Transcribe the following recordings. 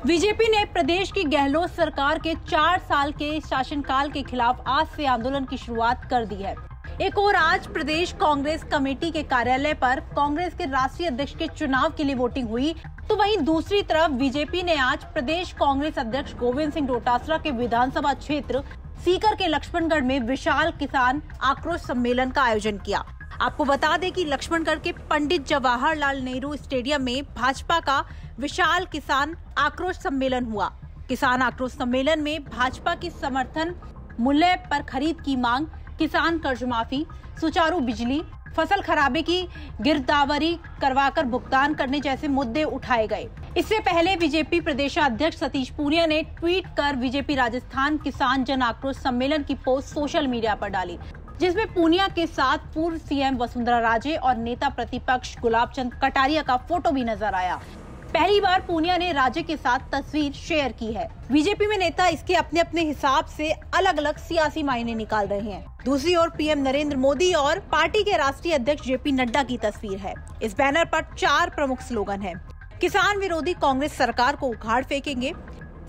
BJP ने प्रदेश की गहलोत सरकार के 4 साल के शासनकाल के खिलाफ आज से आंदोलन की शुरुआत कर दी है। एक और आज प्रदेश कांग्रेस कमेटी के कार्यालय पर कांग्रेस के राष्ट्रीय अध्यक्ष के चुनाव के लिए वोटिंग हुई, तो वहीं दूसरी तरफ बीजेपी ने आज प्रदेश कांग्रेस अध्यक्ष गोविंद सिंह डोटासरा के विधानसभा क्षेत्र सीकर के लक्ष्मणगढ़ में विशाल किसान आक्रोश सम्मेलन का आयोजन किया। आपको बता दें कि लक्ष्मणगढ़ के पंडित जवाहरलाल नेहरू स्टेडियम में भाजपा का विशाल किसान आक्रोश सम्मेलन हुआ। किसान आक्रोश सम्मेलन में भाजपा की समर्थन मूल्य पर खरीद की मांग, किसान कर्ज माफी, सुचारू बिजली, फसल खराबे की गिरदावरी करवाकर भुगतान करने जैसे मुद्दे उठाए गए। इससे पहले बीजेपी प्रदेशाध्यक्ष सतीश पूनिया ने ट्वीट कर बीजेपी राजस्थान किसान जन आक्रोश सम्मेलन की पोस्ट सोशल मीडिया पर डाली, जिसमें पूनिया के साथ पूर्व सीएम वसुंधरा राजे और नेता प्रतिपक्ष गुलाब चंद कटारिया का फोटो भी नजर आया। पहली बार पूनिया ने राजे के साथ तस्वीर शेयर की है। बीजेपी में नेता इसके अपने अपने हिसाब से अलग अलग सियासी मायने निकाल रहे हैं। दूसरी ओर पीएम नरेंद्र मोदी और पार्टी के राष्ट्रीय अध्यक्ष जेपी नड्डा की तस्वीर है। इस बैनर पर 4 प्रमुख स्लोगन हैं। किसान विरोधी कांग्रेस सरकार को उखाड़ फेंकेंगे,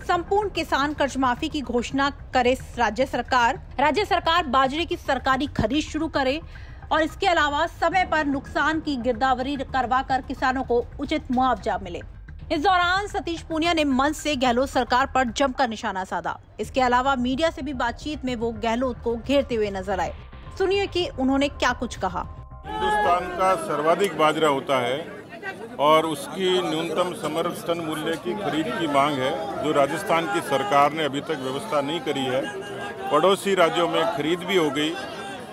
संपूर्ण किसान कर्ज माफी की घोषणा करे राज्य सरकार बाजरे की सरकारी खरीद शुरू करे और इसके अलावा समय पर नुकसान की गिरदावरी करवाकर किसानों को उचित मुआवजा मिले। इस दौरान सतीश पूनिया ने मंच से गहलोत सरकार पर जमकर निशाना साधा। इसके अलावा मीडिया से भी बातचीत में वो गहलोत को घेरते हुए नजर आए। सुनिए कि उन्होंने क्या कुछ कहा। हिंदुस्तान का सर्वाधिक बाजरा होता है और उसकी न्यूनतम समर्थन मूल्य की खरीद की मांग है, जो राजस्थान की सरकार ने अभी तक व्यवस्था नहीं करी है। पड़ोसी राज्यों में खरीद भी हो गई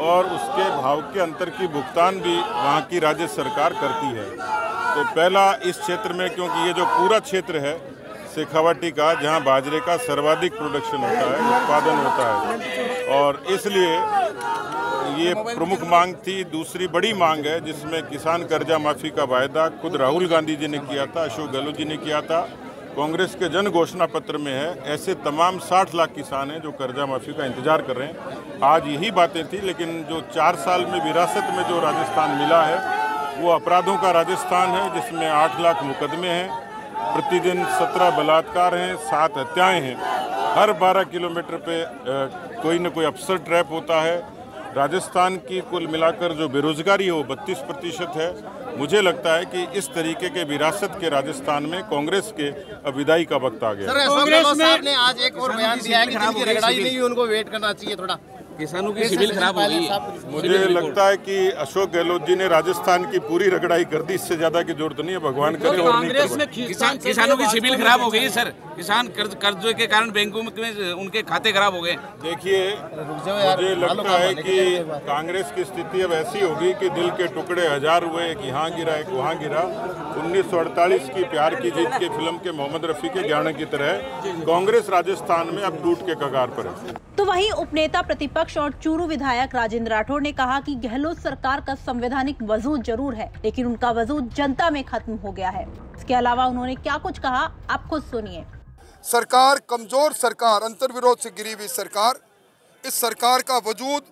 और उसके भाव के अंतर की भुगतान भी वहाँ की राज्य सरकार करती है। तो पहला इस क्षेत्र में, क्योंकि ये जो पूरा क्षेत्र है शेखावाटी का, जहाँ बाजरे का सर्वाधिक प्रोडक्शन होता है, उत्पादन होता है, और इसलिए ये प्रमुख मांग थी। दूसरी बड़ी मांग है जिसमें किसान कर्जा माफी का वायदा खुद राहुल गांधी जी ने किया था, अशोक गहलोत जी ने किया था, कांग्रेस के जन घोषणा पत्र में है। ऐसे तमाम 60 लाख किसान हैं जो कर्जा माफी का इंतजार कर रहे हैं। आज यही बातें थी, लेकिन जो 4 साल में विरासत में जो राजस्थान मिला है वो अपराधों का राजस्थान है, जिसमें 8 लाख मुकदमे हैं, प्रतिदिन 17 बलात्कार हैं, 7 हत्याएं हैं, हर 12 किलोमीटर पे कोई न कोई अफसर ट्रैप होता है। राजस्थान की कुल मिलाकर जो बेरोजगारी है वो 32% है। मुझे लगता है कि इस तरीके के विरासत के राजस्थान में कांग्रेस के अब विदाई का वक्त आ गया। कांग्रेस ने आज एक और बयान दिया है कि जिनकी रगड़ाई नहीं, उनको वेट करना चाहिए थोड़ा। किसानों की सिविल खराब हो गई। मुझे लगता है कि अशोक गहलोत जी ने राजस्थान की पूरी रगड़ाई कर दी, इससे ज्यादा की जरूरत नहीं है। भगवान करे और नहीं। किसानों की सिविल खराब हो गई सर। किसान कर्ज के कारण बैंकों में उनके खाते खराब हो गए। देखिए, मुझे लगता है कि कांग्रेस की स्थिति अब ऐसी होगी कि दिल के टुकड़े 1000 हुए, एक यहाँ गिरा एक वहाँ गिरा। 1948 की प्यार की जीत के फिल्म के मोहम्मद रफी के गाने की तरह कांग्रेस राजस्थान में अब टूट के कगार पर है। तो वहीं उपनेता प्रतिपक्ष और चूरू विधायक राजेंद्र राठौड़ ने कहा कि गहलोत सरकार का संवैधानिक वजूद जरूर है, लेकिन उनका वजूद जनता में खत्म हो गया है। इसके अलावा उन्होंने क्या कुछ कहा, आप खुद सुनिए। सरकार कमजोर सरकार, अंतर्विरोध से घिरी हुई सरकार, इस सरकार का वजूद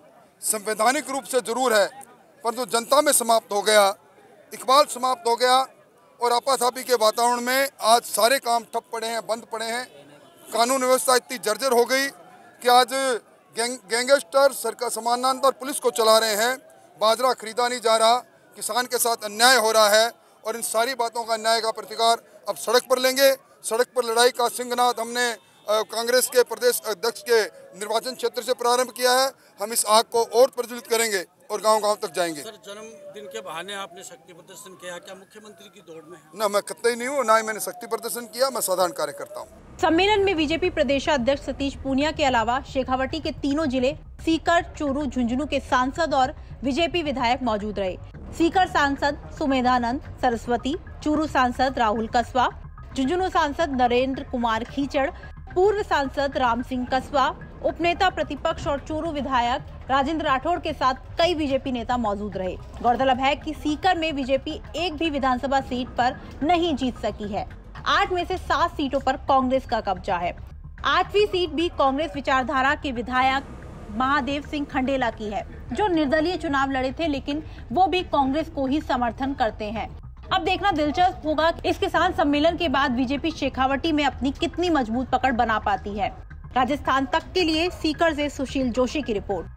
संवैधानिक रूप से जरूर है, परंतु जनता में समाप्त हो गया, इकबाल समाप्त हो गया और आपाधापी के वातावरण में आज सारे काम ठप पड़े हैं, बंद पड़े हैं। कानून व्यवस्था इतनी जर्जर हो गई कि आज गैंगस्टर सरकार समानांतर पुलिस को चला रहे हैं। बाजरा खरीदा नहीं जा रहा, किसान के साथ अन्याय हो रहा है और इन सारी बातों का अन्याय का प्रतिकार अब सड़क पर लेंगे। सड़क पर लड़ाई का सिंहनाद हमने कांग्रेस के प्रदेश अध्यक्ष के निर्वाचन क्षेत्र से प्रारंभ किया है। हम इस आग को और प्रज्वलित करेंगे और गांव-गांव तक जाएंगे। सर, जन्मदिन के बहाने आपने शक्ति प्रदर्शन किया, क्या मुख्यमंत्री की दौड़ में है? ना, मैं कतई नहीं हूँ, ना ही मैंने शक्ति प्रदर्शन किया, मैं साधारण कार्यकर्ता हूँ। सम्मेलन में बीजेपी प्रदेशाध्यक्ष सतीश पूनिया के अलावा शेखावाटी के तीनों जिले सीकर, चूरू, झुंझुनू के सांसद और बीजेपी विधायक मौजूद रहे। सीकर सांसद सुमेधानंद सरस्वती, चूरू सांसद राहुल कस्बा, झुंझुनू सांसद नरेंद्र कुमार खीचड़, पूर्व सांसद राम सिंह कस्बा, उपनेता प्रतिपक्ष और चूरू विधायक राजेंद्र राठौड़ के साथ कई बीजेपी नेता मौजूद रहे। गौरतलब है कि सीकर में बीजेपी एक भी विधानसभा सीट पर नहीं जीत सकी है। 8 में से 7 सीटों पर कांग्रेस का कब्जा है। 8वीं सीट भी कांग्रेस विचारधारा के विधायक महादेव सिंह खंडेला की है, जो निर्दलीय चुनाव लड़े थे, लेकिन वो भी कांग्रेस को ही समर्थन करते हैं। अब देखना दिलचस्प होगा इस किसान सम्मेलन के बाद बीजेपी शेखावटी में अपनी कितनी मजबूत पकड़ बना पाती है। राजस्थान तक के लिए सीकर से सुशील जोशी की रिपोर्ट।